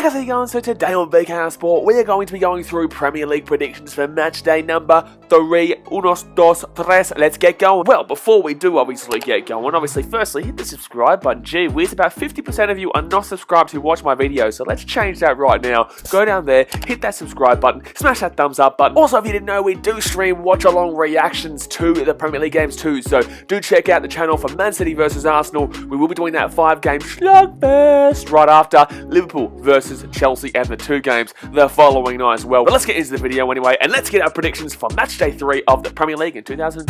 Hey guys, how you going? So today on BKR Sport, we are going to be going through Premier League predictions for match day number 3. Unos, dos, tres. Let's get going. Well, before we do obviously get going, firstly, hit the subscribe button. Gee whiz, about 50% of you are not subscribed who watch my videos, so let's change that right now. Go down there, hit that subscribe button, smash that thumbs up button. Also, if you didn't know, we do stream watch-along reactions to the Premier League games too, so do check out the channel for Man City versus Arsenal. We will be doing that 5-game slugfest right after Liverpool versus Chelsea and the 2 games the following night as well. But let's get into the video anyway, and let's get our predictions for match day 3 of the Premier League in 2000.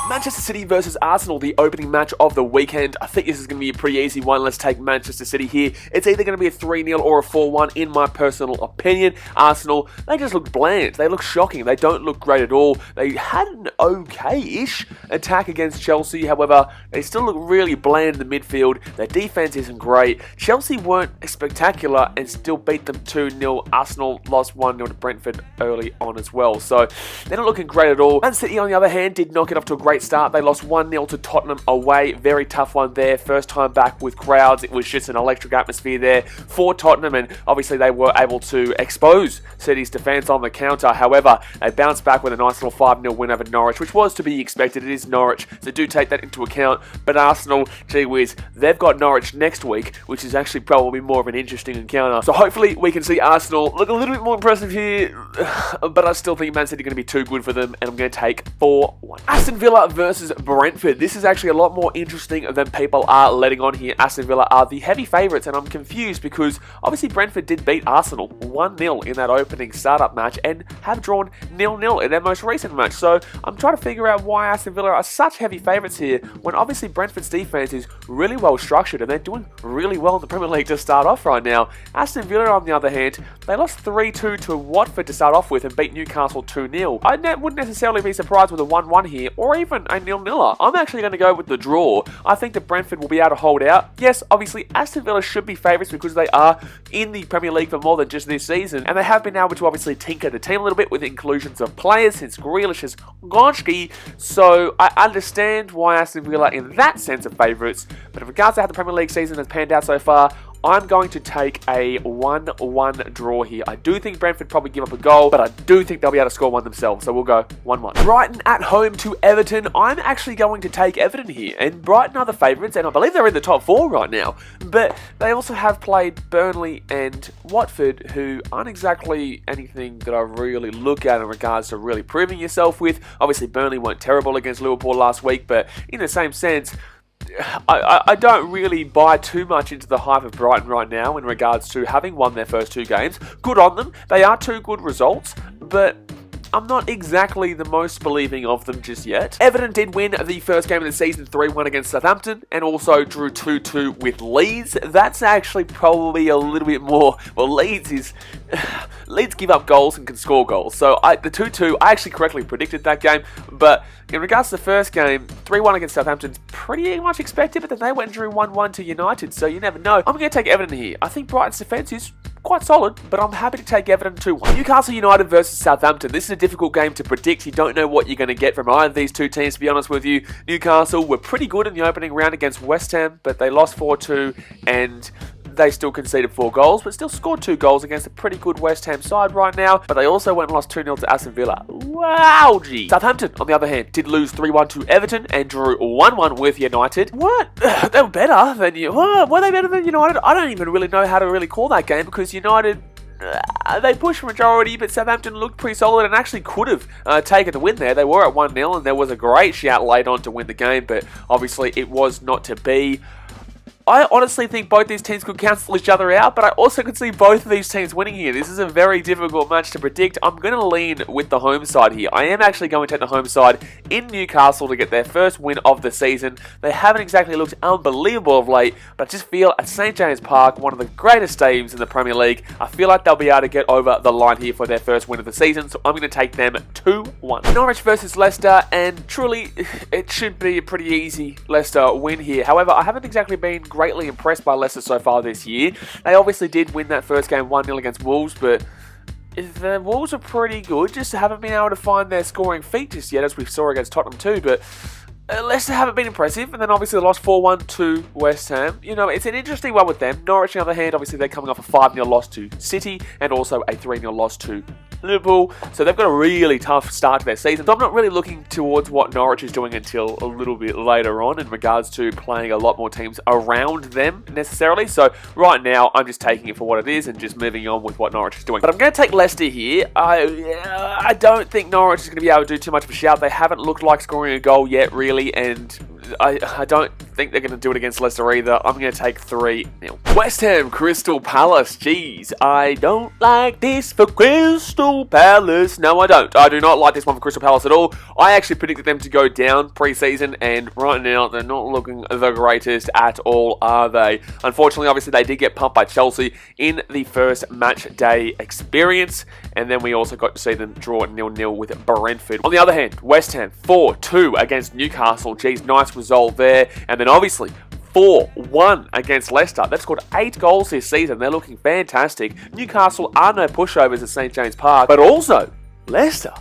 Manchester City versus Arsenal, the opening match of the weekend. I think this is going to be a pretty easy one. Let's take Manchester City here. It's either going to be a 3-0 or a 4-1 in my personal opinion. Arsenal, they just look bland. They look shocking. They don't look great at all. They had an okay-ish attack against Chelsea. However, they still look really bland in the midfield. Their defense isn't great. Chelsea weren't spectacular and still beat them 2-0. Arsenal lost 1-0 to Brentford early on as well. So they're not looking great at all. Man City, on the other hand, did not get off to a great start. They lost 1-0 to Tottenham away. Very tough one there. First time back with crowds. It was just an electric atmosphere there for Tottenham, and obviously they were able to expose City's defence on the counter. However, they bounced back with a nice little 5-0 win over Norwich, which was to be expected. It is Norwich, so do take that into account. But Arsenal, gee whiz, they've got Norwich next week, which is actually probably more of an interesting encounter. So hopefully we can see Arsenal look a little bit more impressive here, but I still think Man City are going to be too good for them, and I'm going to take 4-1. Aston Villa versus Brentford. This is actually a lot more interesting than people are letting on here. Aston Villa are the heavy favourites, and I'm confused because obviously Brentford did beat Arsenal 1-0 in that opening startup match and have drawn 0-0 in their most recent match. So I'm trying to figure out why Aston Villa are such heavy favourites here when obviously Brentford's defence is really well structured and they're doing really well in the Premier League to start off right now. Aston Villa, on the other hand, they lost 3-2 to Watford to start off with and beat Newcastle 2-0. I wouldn't necessarily be surprised with a 1-1 here or even a 0-0. I'm actually going to go with the draw. I think that Brentford will be able to hold out. Yes, obviously Aston Villa should be favourites because they are in the Premier League for more than just this season, and they have been able to obviously tinker the team a little bit with inclusions of players since Grealish has gone. So I understand why Aston Villa in that sense are favourites, but in regards to how the Premier League season has panned out so far, I'm going to take a 1-1 draw here. I do think Brentford probably give up a goal, but I do think they'll be able to score one themselves, so we'll go 1-1. Brighton at home to Everton. I'm actually going to take Everton here, and Brighton are the favourites, and I believe they're in the top 4 right now, but they also have played Burnley and Watford, who aren't exactly anything that I really look at in regards to really proving yourself with. Obviously, Burnley weren't terrible against Liverpool last week, but in the same sense, I don't really buy too much into the hype of Brighton right now in regards to having won their first 2 games. Good on them. They are 2 good results, but I'm not exactly the most believing of them just yet. Everton did win the first game of the season 3-1 against Southampton and also drew 2-2 with Leeds. That's actually probably a little bit more. Well, Leeds give up goals and can score goals. So the 2-2, I actually correctly predicted that game. But in regards to the first game, 3-1 against Southampton's pretty much expected, but then they went and drew 1-1 to United. So you never know. I'm going to take Everton here. I think Brighton's defence is quite solid, but I'm happy to take Everton 2-1. Newcastle United versus Southampton. This is a difficult game to predict. You don't know what you're going to get from either of these 2 teams, to be honest with you. Newcastle were pretty good in the opening round against West Ham, but they lost 4-2 and they still conceded 4 goals, but still scored 2 goals against a pretty good West Ham side right now. But they also went and lost 2-0 to Aston Villa. Wow, gee. Southampton, on the other hand, did lose 3-1 to Everton and drew 1-1 with United. What? They were better than you. Were they better than United? I don't even really know how to really call that game because United, they pushed majority, but Southampton looked pretty solid and actually could have taken the win there. They were at 1-0 and there was a great shout late on to win the game, but obviously it was not to be. I honestly think both these teams could cancel each other out, but I also could see both of these teams winning here. This is a very difficult match to predict. I'm going to lean with the home side here. I am actually going to take the home side in Newcastle to get their first win of the season. They haven't exactly looked unbelievable of late, but I just feel at St James Park, one of the greatest stadiums in the Premier League, I feel like they'll be able to get over the line here for their first win of the season, so I'm going to take them 2-1. Norwich versus Leicester, and truly, it should be a pretty easy Leicester win here. However, I haven't exactly been greatly impressed by Leicester so far this year. They obviously did win that first game 1-0 against Wolves, but the Wolves are pretty good, just haven't been able to find their scoring feet just yet, as we saw against Tottenham too, but Leicester haven't been impressive, and then obviously they lost 4-1 to West Ham. You know, it's an interesting one with them. Norwich, on the other hand, obviously they're coming off a 5-0 loss to City, and also a 3-0 loss to Liverpool, so they've got a really tough start to their season. So I'm not really looking towards what Norwich is doing until a little bit later on in regards to playing a lot more teams around them necessarily. So right now I'm just taking it for what it is and just moving on with what Norwich is doing. But I'm going to take Leicester here. I don't think Norwich is going to be able to do too much of a shout. They haven't looked like scoring a goal yet really, and I don't think they're going to do it against Leicester either. I'm going to take 3-0. West Ham, Crystal Palace. Jeez, I don't like this for Crystal Palace. No, I don't. I do not like this one for Crystal Palace at all. I actually predicted them to go down pre-season, and right now they're not looking the greatest at all, are they? Unfortunately, obviously, they did get pumped by Chelsea in the first match day experience, and then we also got to see them draw 0-0 with Brentford. On the other hand, West Ham 4-2 against Newcastle. Jeez, nice result there. And then obviously 4-1 against Leicester. They've scored 8 goals this season. They're looking fantastic. Newcastle are no pushovers at St James Park, but also Leicester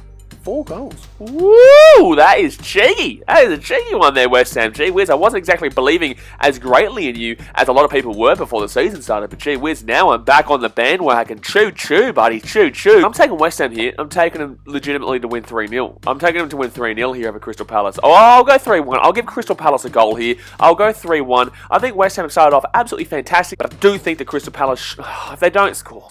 4 goals. Woo! That is cheeky. That is a cheeky one there, West Ham. Gee whiz, I wasn't exactly believing as greatly in you as a lot of people were before the season started, but gee whiz, now I'm back on the bandwagon. Choo-choo, buddy. Choo-choo. I'm taking West Ham here. I'm taking them legitimately to win 3-0. I'm taking them to win 3-0 here over Crystal Palace. Oh, I'll go 3-1. I'll give Crystal Palace a goal here. I'll go 3-1. I think West Ham started off absolutely fantastic, but I do think that Crystal Palace, if they don't score,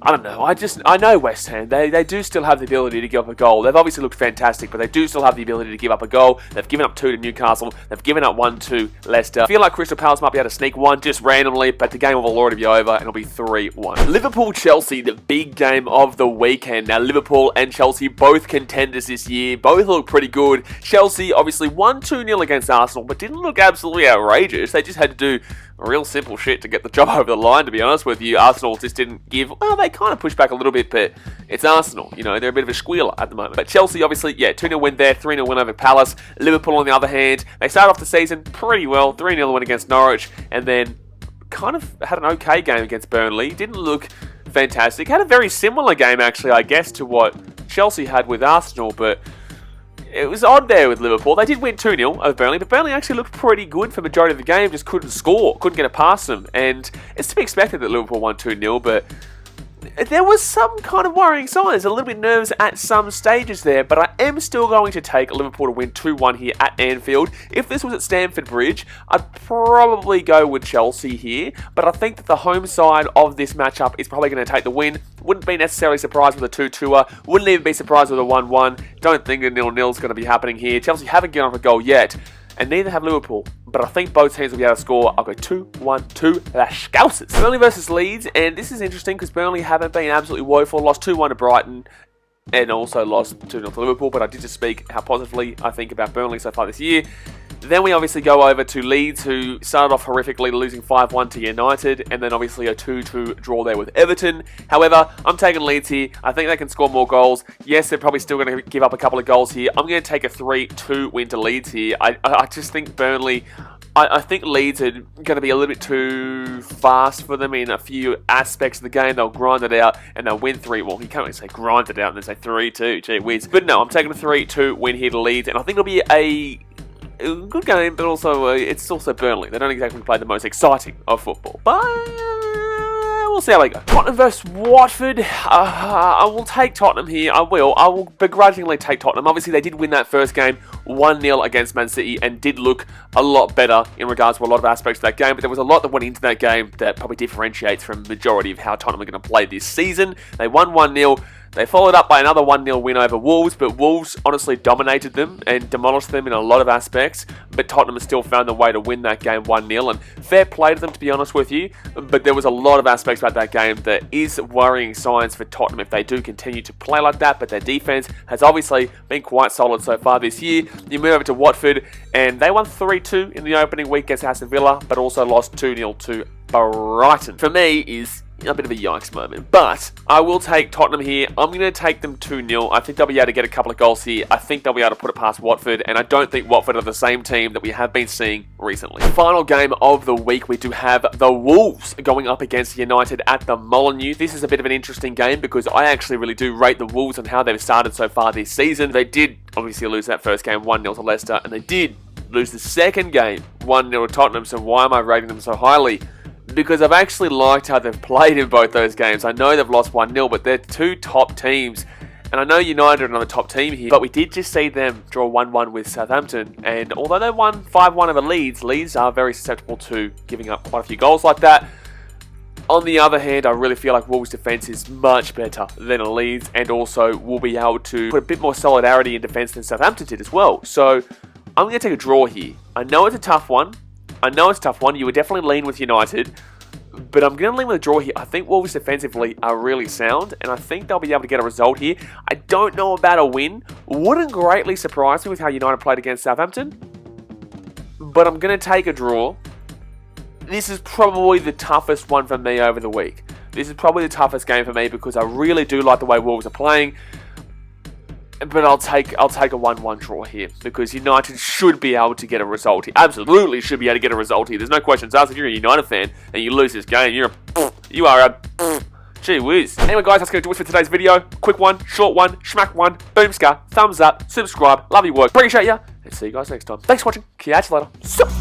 I don't know. I know West Ham. They do still have the ability to give up a goal. They've obviously looked fantastic, but they do still have the ability to give up a goal. They've given up 2 to Newcastle. They've given up 1 to Leicester. I feel like Crystal Palace might be able to sneak 1 just randomly, but the game will already be over, and it'll be 3-1. Liverpool-Chelsea, the big game of the weekend. Now, Liverpool and Chelsea, both contenders this year. Both look pretty good. Chelsea, obviously, won 2-0 against Arsenal, but didn't look absolutely outrageous. They just had to do real simple shit to get the job over the line, to be honest with you. Arsenal just didn't give, well, they kind of pushed back a little bit, but it's Arsenal, you know, they're a bit of a squealer at the moment. But Chelsea, obviously, yeah, 2-0 win there, 3-0 win over Palace. Liverpool, on the other hand, they started off the season pretty well, 3-0 win against Norwich, and then kind of had an okay game against Burnley. Didn't look fantastic. Had a very similar game, actually, I guess, to what Chelsea had with Arsenal, but it was odd there with Liverpool. They did win 2-0 over Burnley, but Burnley actually looked pretty good for the majority of the game, just couldn't score, couldn't get it past them. And it's to be expected that Liverpool won 2-0, but there was some kind of worrying signs, a little bit nervous at some stages there, but I am still going to take Liverpool to win 2-1 here at Anfield. If this was at Stamford Bridge, I'd probably go with Chelsea here, but I think that the home side of this matchup is probably going to take the win. Wouldn't be necessarily surprised with a 2-2-er, wouldn't even be surprised with a 1-1. Don't think a 0-0 is going to be happening here. Chelsea haven't given up a goal yet, and neither have Liverpool, but I think both teams will be able to score. I'll go 2-1 to the Scousers. Burnley versus Leeds, and this is interesting because Burnley haven't been absolutely woeful. Lost 2-1 to Brighton, and also lost 2-0 to Liverpool, but I did just speak how positively I think about Burnley so far this year. Then we obviously go over to Leeds, who started off horrifically, losing 5-1 to United, and then obviously a 2-2 draw there with Everton. However, I'm taking Leeds here. I think they can score more goals. Yes, they're probably still going to give up a couple of goals here. I'm going to take a 3-2 win to Leeds here. I just think Burnley, I think Leeds are going to be a little bit too fast for them in a few aspects of the game. They'll grind it out and they'll win 3. Well, you can't really say grind it out and then say 3-2. Gee whiz. But no, I'm taking a 3-2 win here to Leeds, and I think it'll be a good game, but also it's also Burnley. They don't exactly play the most exciting of football, but we'll see how they go. Tottenham versus Watford. I will take Tottenham here. I will begrudgingly take Tottenham. Obviously, they did win that first game 1-0 against Man City and did look a lot better in regards to a lot of aspects of that game, but there was a lot that went into that game that probably differentiates from the majority of how Tottenham are going to play this season. They won 1-0. They followed up by another 1-0 win over Wolves, but Wolves honestly dominated them and demolished them in a lot of aspects, but Tottenham has still found a way to win that game 1-0, and fair play to them, to be honest with you, but there was a lot of aspects about that game that is worrying signs for Tottenham if they do continue to play like that, but their defense has obviously been quite solid so far this year. You move over to Watford, and they won 3-2 in the opening week against Aston Villa, but also lost 2-0 to Brighton. For me, is a bit of a yikes moment. But I will take Tottenham here. I'm going to take them 2-0. I think they'll be able to get a couple of goals here. I think they'll be able to put it past Watford, and I don't think Watford are the same team that we have been seeing recently. Final game of the week, we do have the Wolves going up against United at the Molineux. This is a bit of an interesting game because I actually really do rate the Wolves and how they've started so far this season. They did obviously lose that first game 1-0 to Leicester, and they did lose the second game 1-0 to Tottenham. So why am I rating them so highly? Because I've actually liked how they've played in both those games. I know they've lost 1-0, but they're two top teams. And I know United are another top team here, but we did just see them draw 1-1 with Southampton. And although they won 5-1 over Leeds, Leeds are very susceptible to giving up quite a few goals like that. On the other hand, I really feel like Wolves' defence is much better than Leeds, and also will be able to put a bit more solidarity in defence than Southampton did as well. So I'm going to take a draw here. I know it's a tough one. You would definitely lean with United, but I'm going to lean with a draw here. I think Wolves defensively are really sound, and I think they'll be able to get a result here. I don't know about a win. Wouldn't greatly surprise me with how United played against Southampton, but I'm going to take a draw. This is probably the toughest one for me over the week. This is probably the toughest game for me because I really do like the way Wolves are playing. But I'll take a 1-1 draw here because United should be able to get a result here. Absolutely should be able to get a result here. There's no questions asked. If you're a United fan and you lose this game, you are a gee whiz. Anyway, guys, that's going to do it for today's video. Quick one, short one, schmack one, boom ska, thumbs up, subscribe, love your work, appreciate ya, and see you guys next time. Thanks for watching. Catch you later.